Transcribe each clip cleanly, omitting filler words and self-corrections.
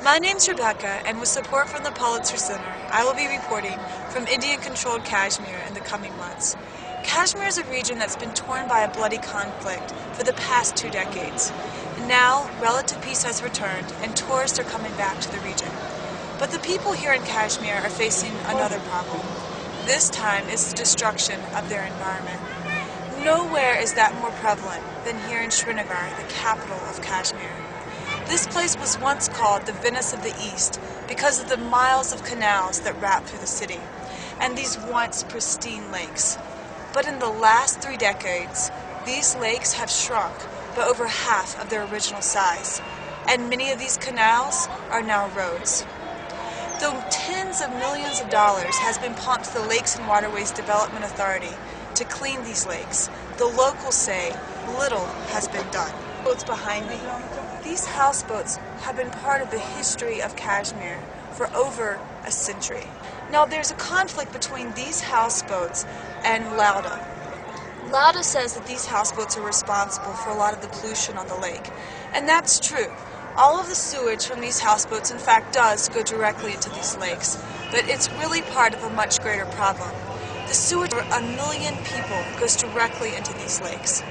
My name's Rebecca, and with support from the Pulitzer Center, I will be reporting from Indian-controlled Kashmir in the coming months. Kashmir is a region that's been torn by a bloody conflict for the past 2 decades. Now, relative peace has returned, and tourists are coming back to the region. But the people here in Kashmir are facing another problem. This time, it's the destruction of their environment. Nowhere is that more prevalent than here in Srinagar, the capital of Kashmir. This place was once called the Venice of the East because of the miles of canals that wrap through the city, and these once pristine lakes. But in the last 3 decades, these lakes have shrunk by over half of their original size, and many of these canals are now roads. Though tens of millions of dollars has been pumped to the Lakes and Waterways Development Authority to clean these lakes, the locals say little has been done. Boats behind me. These houseboats have been part of the history of Kashmir for over a century. Now there's a conflict between these houseboats and Lauda. Lauda says that these houseboats are responsible for a lot of the pollution on the lake, and that's true. All of the sewage from these houseboats, in fact, does go directly into these lakes, but it's really part of a much greater problem. The sewage for 1 million people goes directly into these lakes.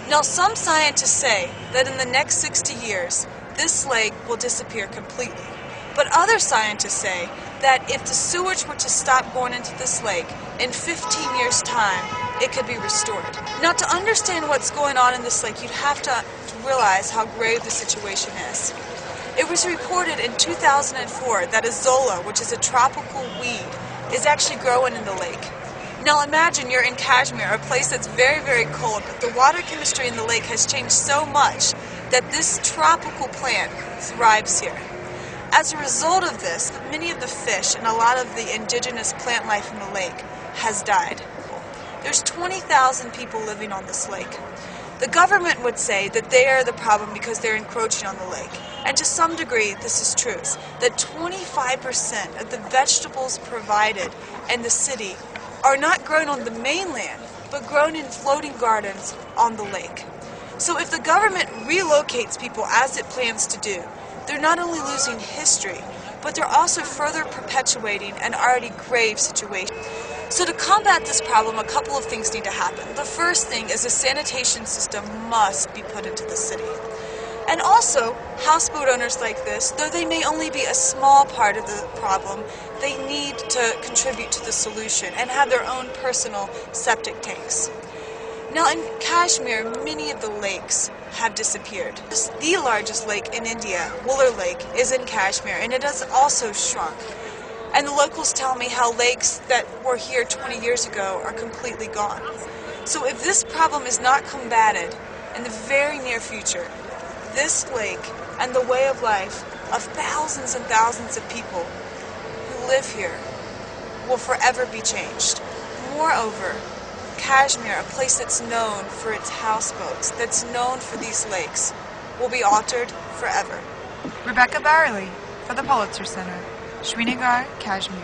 Now, some scientists say that in the next 60 years, this lake will disappear completely. But other scientists say that if the sewage were to stop going into this lake, in 15 years' time, it could be restored. Now, to understand what's going on in this lake, you'd have to realize how grave the situation is. It was reported in 2004 that azolla, which is a tropical weed, is actually growing in the lake. Now imagine you're in Kashmir, a place that's very, very cold, but the water chemistry in the lake has changed so much that this tropical plant thrives here. As a result of this, many of the fish and a lot of the indigenous plant life in the lake has died. There's 20,000 people living on this lake. The government would say that they are the problem because they're encroaching on the lake. And to some degree, this is true. That 25% of the vegetables provided in the city are not grown on the mainland, but grown in floating gardens on the lake. So if the government relocates people as it plans to do, they're not only losing history, but they're also further perpetuating an already grave situation. So to combat this problem, a couple of things need to happen. The first thing is a sanitation system must be put into the city. And also, houseboat owners like this, though they may only be a small part of the problem, they need to contribute to the solution and have their own personal septic tanks. Now in Kashmir, many of the lakes have disappeared. The largest lake in India, Wular Lake, is in Kashmir, and it has also shrunk. And the locals tell me how lakes that were here 20 years ago are completely gone. So if this problem is not combated in the very near future, this lake and the way of life of thousands and thousands of people who live here will forever be changed. Moreover, Kashmir, a place that's known for its houseboats, that's known for these lakes, will be altered forever. Rebecca Byerly for the Pulitzer Center, Srinagar, Kashmir.